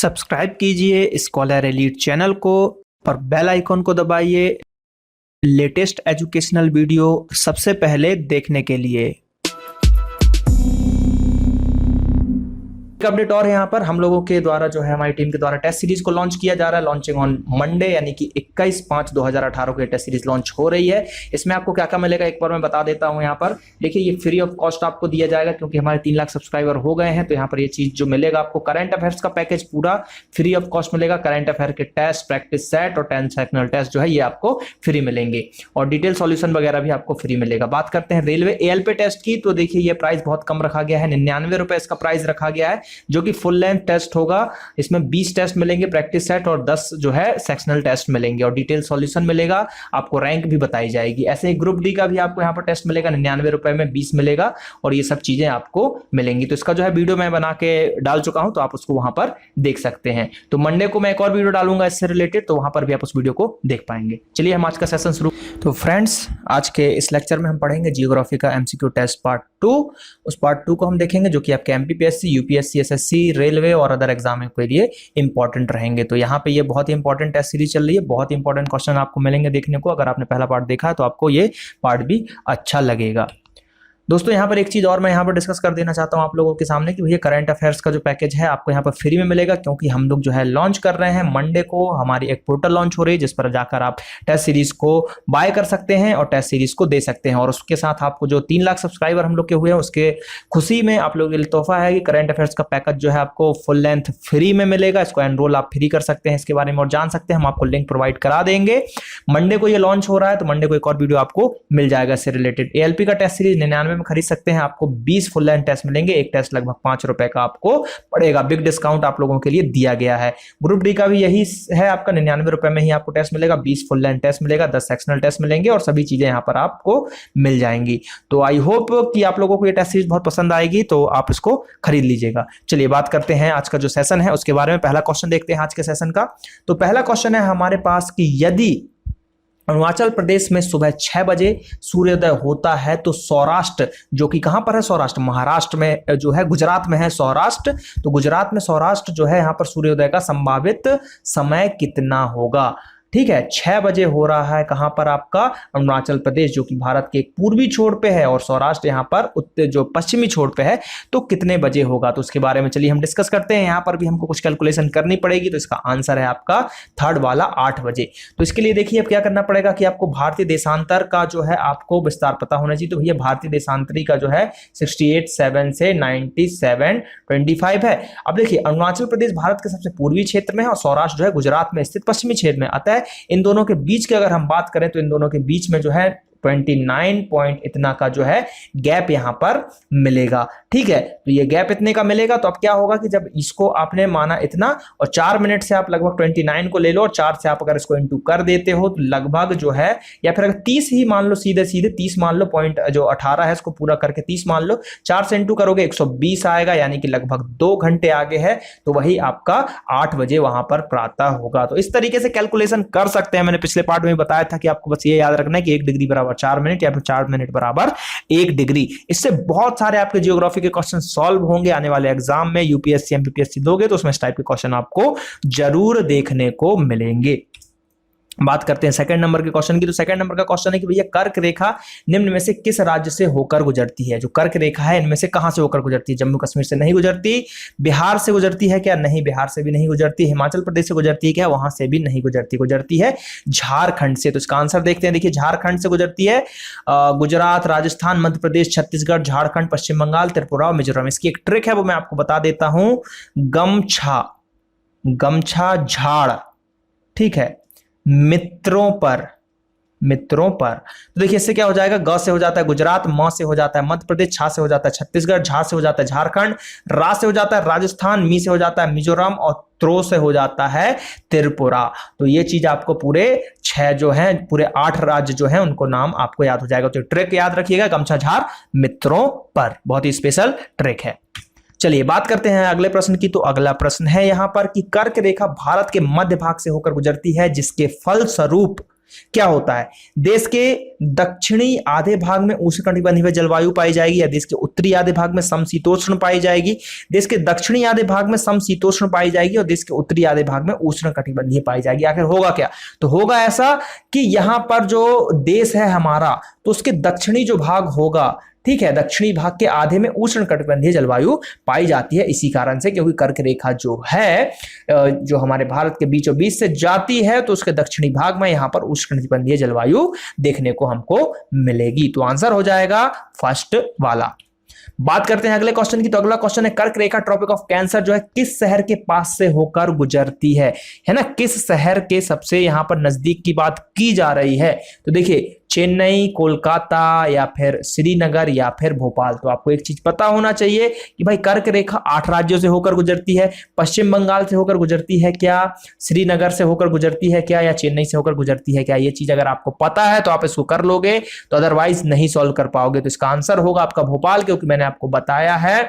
Subscribe कीजिए scholar elite channel को और बेल आइकॉन को दबाइए लेटेस्ट एजुकेशनल वीडियो सबसे पहले देखने के लिए। अपडेट और है यहाँ पर हम लोगों के द्वारा जो है हमारी टीम के द्वारा टेस्ट सीरीज को लॉन्च किया जा रहा है। लॉन्चिंग ऑन मंडे यानी कि 21/5/2018 को टेस्ट सीरीज लॉन्च हो रही है। इसमें आपको क्या क्या मिलेगा एक बार मैं बता देता हूँ। यहाँ पर देखिए ये फ्री ऑफ कॉस्ट आपको दिया जाएगा क्योंकि हमारे 3 लाख सब्सक्राइबर हो गए हैं। तो यहाँ पर ये चीज जो मिलेगा आपको करंट अफेयर्स का पैकेज पूरा फ्री ऑफ कॉस्ट मिलेगा। करंट अफेयर के टेस्ट, प्रैक्टिस सेट और 10 सेक्शनल टेस्ट जो है ये आपको फ्री मिलेंगे और डिटेल सॉल्यूशन वगैरह भी आपको फ्री मिलेगा। बात करते हैं रेलवे एएलपी टेस्ट की, तो देखिए ये प्राइस बहुत कम रखा गया है, 99 रुपए इसका प्राइस रखा गया है, जो कि फुल लेंथ टेस्ट होगा। इसमें 20 टेस्ट मिलेंगे प्रैक्टिस सेट और 10 जो है सेक्शनल टेस्ट मिलेंगे और डिटेल सॉल्यूशन मिलेगा। आपको रैंक भी बताई जाएगी। ऐसे ही ग्रुप डी का भी आपको यहाँ पर टेस्ट मिलेगा, 99 रुपए में 20 मिलेगा और ये सब चीजें आपको मिलेंगी। तो इसका जो है वीडियो मैं बना के डाल चुका हूं, तो आप उसको वहां पर देख सकते हैं। तो मंडे को मैं एक और वीडियो डालूंगा इससे रिलेटेड, तो वहां पर भी आप उस वीडियो को देख पाएंगे। चलिए हम आज का सेशन शुरू। तो फ्रेंड्स आज के इस लेक्चर में हम पढ़ेंगे जियोग्राफी का एमसीक्यू टेस्ट पार्ट 2। उस पार्ट 2 को हम देखेंगे जो कि आपके एमपीपीएससी, यूपीएससी, एसएससी, रेलवे और अदर एग्जाम के लिए इंपॉर्टेंट रहेंगे। तो यहाँ पे ये बहुत ही इंपॉर्टेंट टेस्ट सीरीज चल रही है, बहुत ही इंपॉर्टेंट क्वेश्चन आपको मिलेंगे देखने को। अगर आपने पहला पार्ट देखा है तो आपको ये पार्ट भी अच्छा लगेगा। दोस्तों यहाँ पर एक चीज और मैं यहाँ पर डिस्कस कर देना चाहता हूँ आप लोगों के सामने कि भैया करंट अफेयर्स का जो पैकेज है आपको यहाँ पर फ्री में मिलेगा, क्योंकि हम लोग जो है लॉन्च कर रहे हैं मंडे को। हमारी एक पोर्टल लॉन्च हो रही है जिस पर जाकर आप टेस्ट सीरीज को बाय कर सकते हैं और टेस्ट सीरीज को दे सकते हैं। और उसके साथ आपको जो 3 लाख सब्सक्राइबर हम लोग के हुए हैं उसके खुशी में आप लोगों के लिए तोहफा है कि करंट अफेयर्स का पैकेज जो है आपको फुल लेंथ फ्री में मिलेगा। इसको एनरोल आप फ्री कर सकते हैं, इसके बारे में और जान सकते हैं। हम आपको लिंक प्रोवाइड करा देंगे। मंडे को ये लॉन्च हो रहा है तो मंडे को एक और वीडियो आपको मिल जाएगा इससे रिलेटेड। एएलपी का टेस्ट सीरीज 99 में खरीद सकते हैं, आपको 20 फुल लेंथ टेस्ट मिलेंगे। एक टेस्ट लगभग 5 रुपए का आपको पड़ेगा। बिग डिस्काउंट आप लोगों के लिए दिया गया है। ग्रुप डी का भी यही है, आपका 99 रुपए में ही आपको टेस्ट मिलेगा, 20 फुल लेंथ टेस्ट मिलेगा, 10 सेक्शनल टेस्ट मिलेंगे और सभी चीजें यहां पर आपको मिल जाएंगी। तो आई होप कि आप लोगों को ये टेस्ट सीरीज बहुत पसंद आएगी, तो आप इसको खरीद लीजिएगा। चलिए बात करते हैं आज का जो सेशन है उसके बारे में। पहला क्वेश्चन देखते हैं आज के सेशन का। तो पहला क्वेश्चन है हमारे पास कि यदि अरुणाचल प्रदेश में सुबह 6 बजे सूर्योदय होता है तो सौराष्ट्र, जो कि कहां पर है, सौराष्ट्र महाराष्ट्र में जो है, गुजरात में है सौराष्ट्र, तो गुजरात में सौराष्ट्र जो है यहां पर सूर्योदय का संभावित समय कितना होगा। ठीक है, 6 बजे हो रहा है कहां पर, आपका अरुणाचल प्रदेश जो कि भारत के एक पूर्वी छोर पे है और सौराष्ट्र यहां पर उत्तर जो पश्चिमी छोर पे है, तो कितने बजे होगा। तो उसके बारे में चलिए हम डिस्कस करते हैं। यहां पर भी हमको कुछ कैलकुलेशन करनी पड़ेगी, तो इसका आंसर है आपका थर्ड वाला 8 बजे। तो इसके लिए देखिए अब क्या करना पड़ेगा कि आपको भारतीय देशांतर का जो है आपको विस्तार पता होना चाहिए। तो भैया भारतीय देशांतरी का जो है 68.7 से 97.25 है। अब देखिए अरुणाचल प्रदेश भारत के सबसे पूर्वी क्षेत्र में है और सौराष्ट्र जो है गुजरात में स्थित पश्चिमी क्षेत्र में। अतः इन दोनों के बीच की अगर हम बात करें तो इन दोनों के बीच में जो है 29 पॉइंट इतना का जो है गैप यहां पर मिलेगा। ठीक है, तो ये गैप इतने का मिलेगा। तो अब क्या होगा कि जब इसको आपने माना इतना और 4 मिनट से आप लगभग 29 को ले लो और 4 से आप अगर इसको इंटू कर देते हो तो लगभग जो है, या फिर अगर 30 ही मान लो, सीधे सीधे 30 मान लो, पॉइंट जो 18 है इसको पूरा करके 30 मान लो, 4 से इंटू करोगे 120 आएगा, यानी कि लगभग 2 घंटे आगे है। तो वही आपका 8 बजे वहां पर प्रातः होगा। तो इस तरीके से कैलकुलेशन कर सकते हैं। मैंने पिछले पार्ट में बताया था कि आपको बस ये याद रखना है कि 1 डिग्री बराबर 4 मिनट या फिर 4 मिनट बराबर 1 डिग्री। इससे बहुत सारे आपके जियोग्राफी के क्वेश्चन सॉल्व होंगे आने वाले एग्जाम में। यूपीएससी, एमपीपीएससी दोगे तो उसमें इस टाइप के क्वेश्चन आपको जरूर देखने को मिलेंगे। बात करते हैं सेकंड नंबर के क्वेश्चन की। तो सेकंड नंबर का क्वेश्चन है कि भैया कर्क रेखा निम्न में से किस राज्य से होकर गुजरती है। जो कर्क रेखा है इनमें से कहां से होकर गुजरती है। जम्मू कश्मीर से नहीं गुजरती, बिहार से गुजरती है क्या, नहीं बिहार से भी नहीं गुजरती, हिमाचल प्रदेश से गुजरती है क्या, वहां से भी नहीं गुजरती, गुजरती है झारखंड से। तो इसका आंसर देखते हैं। देखिए झारखंड से गुजरती है, गुजरात, राजस्थान, मध्य प्रदेश, छत्तीसगढ़, झारखंड, पश्चिम बंगाल, त्रिपुरा और मिजोरम। इसकी एक ट्रिक है वो मैं आपको बता देता हूं, गमछा झाड़, ठीक है, मित्रों पर। तो देखिए इससे क्या हो जाएगा, ग से हो जाता है गुजरात, म से हो जाता है मध्य प्रदेश, छा से हो जाता है छत्तीसगढ़, झा से हो जाता है झारखंड, रा से हो जाता है राजस्थान, मी से हो जाता है मिजोरम और त्रो से हो जाता है त्रिपुरा। तो ये चीज आपको पूरे 6 जो है, पूरे 8 राज्य जो है उनको नाम आपको याद हो जाएगा। तो ट्रिक याद रखिएगा, गमछा झाड़ मित्रों पर, बहुत ही स्पेशल ट्रिक है। चलिए बात करते हैं अगले प्रश्न की। तो अगला प्रश्न है यहां पर कि कर्क रेखा भारत के मध्य भाग से होकर गुजरती है जिसके फलस्वरूप क्या होता है? देश के दक्षिणी आधे भाग में उष्णकटिबंधीय जलवायु पाई जाएगी, या देश के उत्तरी आधे भाग में समशीतोष्ण पाई जाएगी, देश के दक्षिणी आधे भाग में समशीतोष्ण पाई जाएगी, और देश के उत्तरी आधे भाग में उष्णकटिबंधीय पाई जाएगी। आखिर होगा क्या? तो होगा ऐसा कि यहां पर जो देश है हमारा, तो उसके दक्षिणी जो भाग होगा, ठीक है, दक्षिणी भाग के आधे में उष्णकटिबंधीय जलवायु पाई जाती है। इसी कारण से, क्योंकि कर्क रेखा जो है जो हमारे भारत के बीचों बीच से जाती है, तो उसके दक्षिणी भाग में यहां पर उष्णकटिबंधीय जलवायु देखने को हमको मिलेगी। तो आंसर हो जाएगा फर्स्ट वाला। बात करते हैं अगले क्वेश्चन की। तो अगला क्वेश्चन है, कर्क रेखा ट्रॉपिक ऑफ कैंसर जो है किस शहर के पास से होकर गुजरती है ना? किस शहर के सबसे यहां पर नजदीक की बात की जा रही है? तो देखिए, चेन्नई, कोलकाता, या फिर श्रीनगर, या फिर भोपाल। तो आपको एक चीज पता होना चाहिए कि भाई कर्क रेखा 8 राज्यों से होकर गुजरती है। पश्चिम बंगाल से होकर गुजरती है क्या? श्रीनगर से होकर गुजरती है क्या? या चेन्नई से होकर गुजरती है क्या? ये चीज अगर आपको पता है तो आप इसको कर लोगे, तो अदरवाइज नहीं सॉल्व कर पाओगे। तो इसका आंसर होगा आपका भोपाल, क्योंकि मैंने आपको बताया है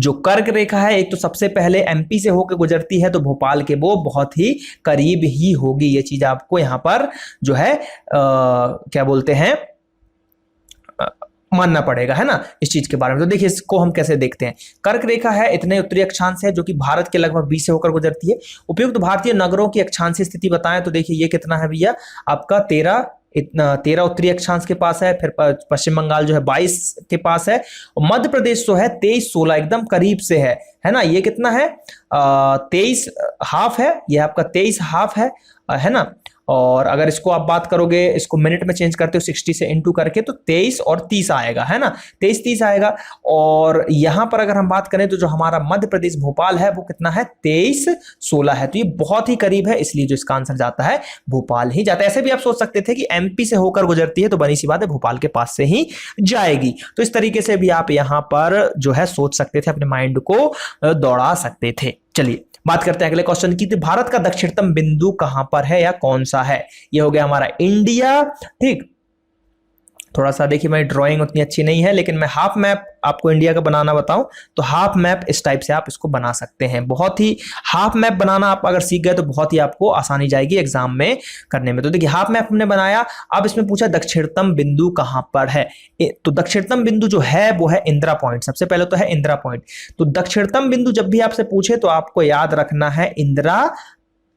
जो कर्क रेखा है एक तो सबसे पहले एमपी से होकर गुजरती है, तो भोपाल के वो बहुत ही करीब ही होगी। ये चीज आपको यहां पर जो है क्या बोलते हैं, मानना पड़ेगा, है ना, इस चीज के बारे में। तो देखिए इसको हम कैसे देखते हैं। कर्क रेखा है इतने उत्तरी अक्षांश है जो कि भारत के लगभग 20 से होकर गुजरती है। उपयुक्त भारतीय नगरों की अक्षांशीय स्थिति बताएं। तो देखिए ये कितना है भैया, आपका 13 उत्तरी अक्षांश के पास है। फिर पश्चिम बंगाल जो है 22 के पास है, और मध्य प्रदेश जो है 23-16 एकदम करीब से है ना। ये कितना है, 23 हाफ है, ये आपका 23 हाफ है ना। और अगर इसको आप बात करोगे, इसको मिनट में चेंज करते हो 60 से इनटू करके, तो 23 और 30 आएगा, है ना, 23-30 आएगा। और यहां पर अगर हम बात करें तो जो हमारा मध्य प्रदेश भोपाल है वो कितना है, 23-16 है। तो ये बहुत ही करीब है, इसलिए जो इसका आंसर जाता है भोपाल ही जाता है। ऐसे भी आप सोच सकते थे कि एमपी से होकर गुजरती है, तो बनी सी बात है भोपाल के पास से ही जाएगी। तो इस तरीके से भी आप यहां पर जो है सोच सकते थे, अपने माइंड को दौड़ा सकते थे। चलिए बात करते हैं अगले क्वेश्चन की। भारत का दक्षिणतम बिंदु कहां पर है या कौन सा है? ये हो गया हमारा इंडिया, ठीक। थोड़ा सा देखिए, मेरी ड्राइंग उतनी अच्छी नहीं है, लेकिन मैं हाफ मैप आपको इंडिया का बनाना बताऊं तो हाफ मैप इस टाइप से आप इसको बना सकते हैं। बहुत ही हाफ मैप बनाना आप अगर सीख गए तो बहुत ही आपको आसानी जाएगी एग्जाम में करने में। तो देखिए हाफ मैप हमने बनाया। अब इसमें पूछा दक्षिणतम बिंदु कहां पर है। तो दक्षिणतम बिंदु जो है वो है इंदिरा पॉइंट। सबसे पहले तो है इंदिरा पॉइंट। तो दक्षिणतम बिंदु जब भी आपसे पूछे तो आपको याद रखना है इंदिरा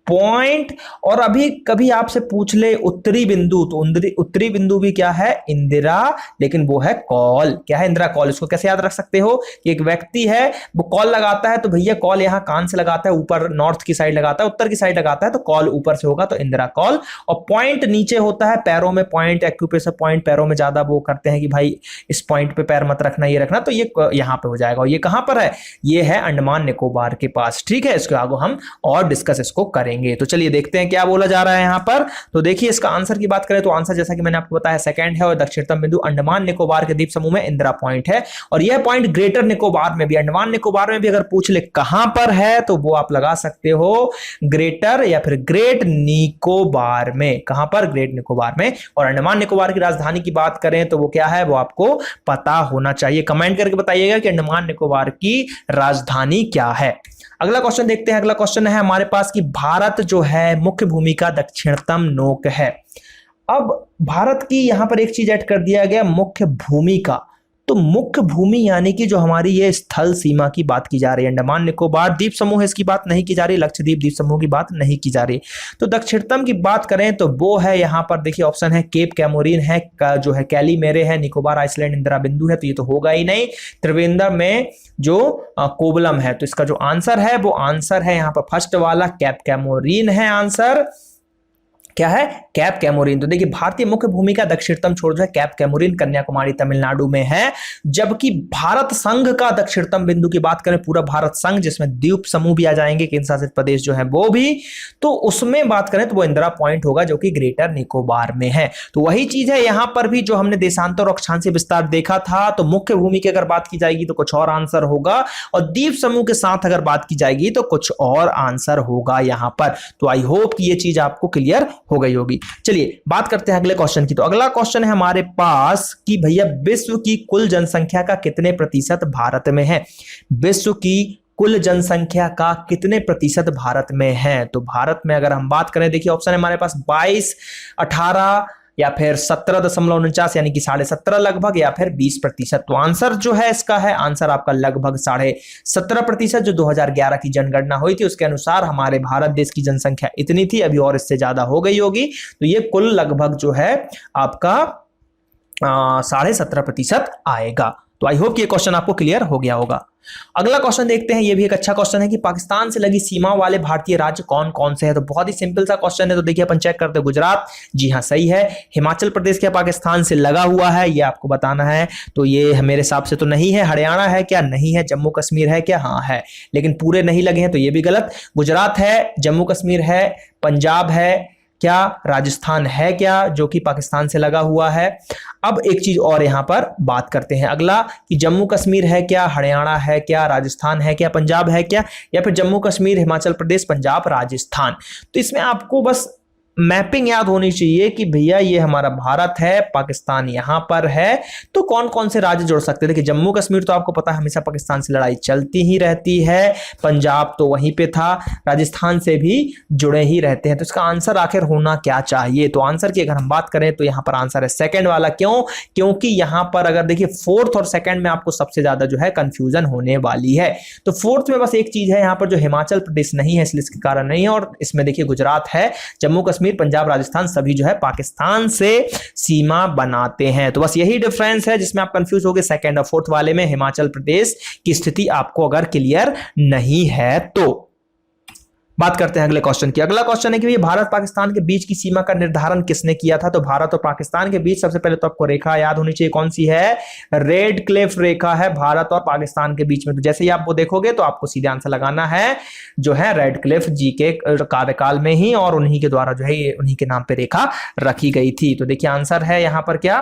पॉइंट। और अभी कभी आपसे पूछ ले उत्तरी बिंदु, तो उत्तरी बिंदु भी क्या है, इंदिरा, लेकिन वो है कॉल। क्या है, इंदिरा कॉल। इसको कैसे याद रख सकते हो कि एक व्यक्ति है वो कॉल लगाता है, तो भैया कॉल यहां कान से लगाता है, ऊपर नॉर्थ की साइड लगाता है, उत्तर की साइड लगाता है, तो कॉल ऊपर से होगा, तो इंदिरा कॉल। और पॉइंट नीचे होता है, पैरों में पॉइंट, एक्यूप्रेशर पॉइंट पैरों में ज्यादा वो करते हैं कि भाई इस पॉइंट पे पैर मत रखना, ये रखना, तो ये यहां पे हो जाएगा। और ये कहां पर है, ये है अंडमान निकोबार के पास, ठीक है। इसके आगे हम और डिस्कस इसको करेंगे। तो चलिए देखते हैं क्या बोला जा रहा है यहां पर। तो देखिए इसका आंसर की बात करें तो आंसर जैसा कि मैंने आपको बताया सेकंड है, और दक्षिणतम बिंदु अंडमान निकोबार के द्वीप समूह में इंदिरा पॉइंट है। और यह पॉइंट ग्रेटर निकोबार में भी, अंडमान निकोबार में भी अगर पूछ ले कहां पर है, तो वो आप लगा सकते हो ग्रेटर या फिर ग्रेट निकोबार में। कहां पर, ग्रेट निकोबार में। और अंडमान निकोबार की राजधानी की बात करें तो वो क्या है, वो आपको पता होना चाहिए। कमेंट करके बताइएगा कि अंडमान निकोबार की राजधानी क्या है। अगला क्वेश्चन देखते हैं। अगला क्वेश्चन है हमारे पास कि भारत जो है मुख्य भूमि का दक्षिणतम नोक है। अब भारत की यहां पर एक चीज ऐड कर दिया गया, मुख्य भूमि का। तो मुख्य भूमि यानी कि जो हमारी ये स्थल सीमा की बात की जा रही है। अंडमान निकोबार द्वीप समूह है, इसकी बात नहीं की जा रही, लक्षद्वीप द्वीप समूह की बात नहीं की जा रही। तो दक्षिणतम की बात करें तो वो है यहां पर, देखिए ऑप्शन है केप कैमोरीन है, जो है कैलीमेरे है, निकोबार आइसलैंड इंदिरा बिंदु है, तो ये तो होगा ही नहीं। त्रिवेंद्र में जो कोवलम है, तो इसका जो आंसर है वो आंसर है यहां पर फर्स्ट वाला कैप कैमोरीन है आंसर। क्या है, कैप कैमोरीन। तो देखिए भारतीय मुख्य भूमि का दक्षिणतम छोर जो है कैप कैमोरीन कन्याकुमारी तमिलनाडु में है। जबकि भारत संघ का दक्षिणतम बिंदु की बात करें, पूरा भारत संघ जिसमें द्वीप समूह भी आ जाएंगे, केंद्र शासित प्रदेश जो है वो भी, तो उसमें बात करें तो वो इंदिरा पॉइंट होगा जो कि ग्रेटर निकोबार में है। तो वही चीज है यहां पर भी, जो हमने देशांतर और अक्षांशीय विस्तार देखा था। तो मुख्य भूमि की अगर बात की जाएगी तो कुछ और आंसर होगा, और द्वीप समूह के साथ अगर बात की जाएगी तो कुछ और आंसर होगा यहां पर। तो आई होप कि ये चीज आपको क्लियर हो गई होगी। चलिए बात करते हैं अगले क्वेश्चन की। तो अगला क्वेश्चन है हमारे पास कि भैया विश्व की कुल जनसंख्या का कितने प्रतिशत भारत में है। विश्व की कुल जनसंख्या का कितने प्रतिशत भारत में है? तो भारत में अगर हम बात करें, देखिए ऑप्शन है हमारे पास 22, 18 या फिर 17.49 यानी कि 17.5 लगभग, या फिर 20%। तो आंसर जो है इसका है, आंसर आपका लगभग 17.5%। जो 2011 की जनगणना हुई थी उसके अनुसार हमारे भारत देश की जनसंख्या इतनी थी, अभी और इससे ज्यादा हो गई होगी। तो ये कुल लगभग जो है आपका 17.5% आएगा। तो आई होप कि ये क्वेश्चन आपको क्लियर हो गया होगा। अगला क्वेश्चन देखते हैं, ये भी एक अच्छा क्वेश्चन है कि पाकिस्तान से लगी सीमा वाले भारतीय राज्य कौन कौन से हैं? तो बहुत ही सिंपल सा क्वेश्चन है। तो देखिए अपन चेक करते हैं, गुजरात, जी हाँ सही है। हिमाचल प्रदेश क्या पाकिस्तान से लगा हुआ है? ये आपको बताना है। तो ये मेरे हिसाब से तो नहीं है। हरियाणा है क्या? नहीं है। जम्मू कश्मीर है क्या? हाँ है, लेकिन पूरे नहीं लगे हैं, तो ये भी गलत। गुजरात है, जम्मू कश्मीर है, पंजाब है क्या, राजस्थान है क्या जो कि पाकिस्तान से लगा हुआ है। अब एक चीज और यहां पर बात करते हैं, अगला कि जम्मू कश्मीर है क्या, हरियाणा है क्या, राजस्थान है क्या, पंजाब है क्या, या फिर जम्मू कश्मीर, हिमाचल प्रदेश, पंजाब, राजस्थान। तो इसमें आपको बस मैपिंग याद होनी चाहिए कि भैया ये हमारा भारत है, पाकिस्तान यहां पर है, तो कौन कौन से राज्य जुड़ सकते हैं। देखिए जम्मू कश्मीर तो आपको पता है हमेशा पाकिस्तान से लड़ाई चलती ही रहती है, पंजाब तो वहीं पे था, राजस्थान से भी जुड़े ही रहते हैं। तो इसका आंसर आखिर होना क्या चाहिए? तो आंसर की अगर हम बात करें तो यहां पर आंसर है सेकंड वाला। क्यों? क्योंकि यहां पर अगर देखिए फोर्थ और सेकंड में आपको सबसे ज्यादा जो है कंफ्यूजन होने वाली है। तो फोर्थ में बस एक चीज है, यहां पर जो हिमाचल प्रदेश नहीं है इसलिए इसके कारण नहीं है, और इसमें देखिए गुजरात है, जम्मू कश्मीर, पंजाब, राजस्थान सभी जो है पाकिस्तान से सीमा बनाते हैं। तो बस यही डिफरेंस है जिसमें आप कंफ्यूज हो गए। सेकंड और फोर्थ वाले में हिमाचल प्रदेश की स्थिति आपको अगर क्लियर नहीं है तो। बात करते हैं अगले क्वेश्चन की। अगला क्वेश्चन है कि ये भारत पाकिस्तान के बीच की सीमा का निर्धारण किसने किया था? तो भारत और पाकिस्तान के बीच सबसे पहले तो आपको रेखा याद होनी चाहिए, कौन सी है? रेड क्लिफ रेखा है भारत और पाकिस्तान के बीच में। तो जैसे ही आप वो देखोगे तो आपको सीधे आंसर लगाना है जो है रेड क्लिफ जी के कार्यकाल में ही, और उन्हीं के द्वारा जो है ये उन्हीं के नाम पे रेखा रखी गई थी। तो देखिए आंसर है यहां पर क्या,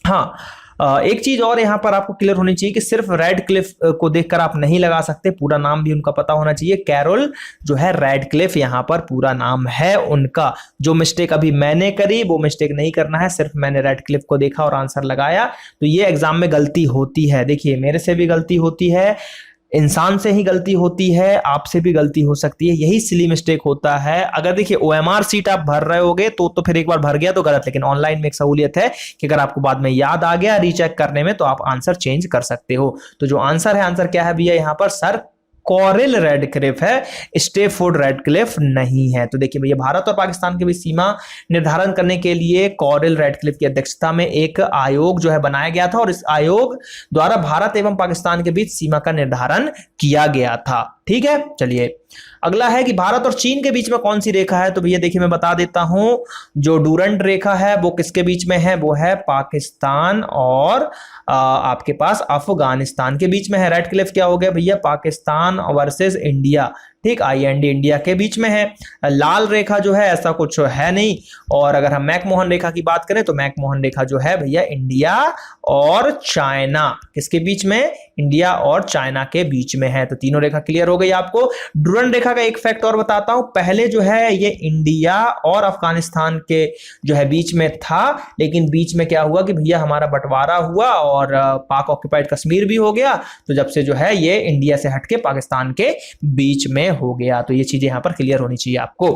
हाँ एक चीज और यहां पर आपको क्लियर होनी चाहिए कि सिर्फ रेड क्लिफ को देखकर आप नहीं लगा सकते, पूरा नाम भी उनका पता होना चाहिए। कैरोल जो है रेड क्लिफ यहां पर पूरा नाम है उनका। जो मिस्टेक अभी मैंने करी वो मिस्टेक नहीं करना है, सिर्फ मैंने रेड क्लिफ को देखा और आंसर लगाया, तो ये एग्जाम में गलती होती है। देखिए मेरे से भी गलती होती है, इंसान से ही गलती होती है, आपसे भी गलती हो सकती है, यही सिली मिस्टेक होता है। अगर देखिए ओएमआर सीट आप भर रहे होगे तो फिर एक बार भर गया तो गलत, लेकिन ऑनलाइन में एक सहूलियत है कि अगर आपको बाद में याद आ गया रीचेक करने में तो आप आंसर चेंज कर सकते हो। तो जो आंसर है, आंसर क्या है भैया यहाँ पर? सर कॉरल रेड क्लिफ है, स्टेफोर्ड रेड क्लिफ नहीं है। तो देखिए भैया भारत और पाकिस्तान के बीच सीमा निर्धारण करने के लिए कॉरल रेड क्लिफ की अध्यक्षता में एक आयोग जो है बनाया गया था, और इस आयोग द्वारा भारत एवं पाकिस्तान के बीच सीमा का निर्धारण किया गया था। ठीक है, चलिए अगला है कि भारत और चीन के बीच में कौन सी रेखा है? तो भैया देखिए मैं बता देता हूं, जो डूरंड रेखा है वो किसके बीच में है? वो है पाकिस्तान और आपके पास अफगानिस्तान के बीच में है। रेड क्लिफ क्या हो गया भैया? पाकिस्तान वर्सेस इंडिया, ठीक, IND इंडिया के बीच में है। लाल रेखा जो है ऐसा कुछ है नहीं। और अगर हम मैकमोहन रेखा की बात करें तो मैकमोहन रेखा जो है भैया इंडिया और चाइना, किसके बीच में? इंडिया और चाइना के बीच में है। तो तीनों रेखा क्लियर हो गई आपको। डूरंड रेखा का एक फैक्ट और बताता हूं, पहले जो है ये इंडिया और अफगानिस्तान के जो है बीच में था, लेकिन बीच में क्या हुआ कि भैया हमारा बंटवारा हुआ और पाक ऑक्यूपाइड कश्मीर भी हो गया, तो जब से जो है ये इंडिया से हटके पाकिस्तान के बीच में हो गया। तो ये चीजें यहां पर क्लियर होनी चाहिए आपको।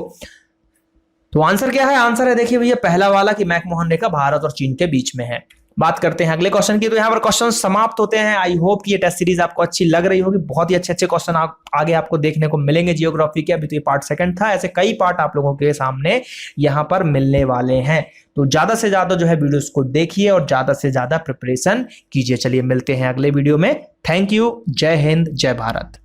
तो आंसर क्या है? आंसर है देखिए भैया पहला वाला कि मैकमोहन रेखा भारत और चीन के बीच में है। बात करते हैं अगले क्वेश्चन की। तो यहाँ पर क्वेश्चन समाप्त होते हैं। आई होप कि ये टेस्ट सीरीज आपको अच्छी लग रही होगी, बहुत ही अच्छे अच्छे क्वेश्चन आगे आपको देखने को मिलेंगे जियोग्राफी के। अभी तो ये पार्ट सेकंड था, ऐसे कई पार्ट आप लोगों के सामने यहाँ पर मिलने वाले हैं। तो ज्यादा से ज्यादा जो है वीडियोस को देखिए और ज्यादा से ज्यादा प्रिपरेशन कीजिए। चलिए मिलते हैं अगले वीडियो में। थैंक यू, जय हिंद, जय भारत।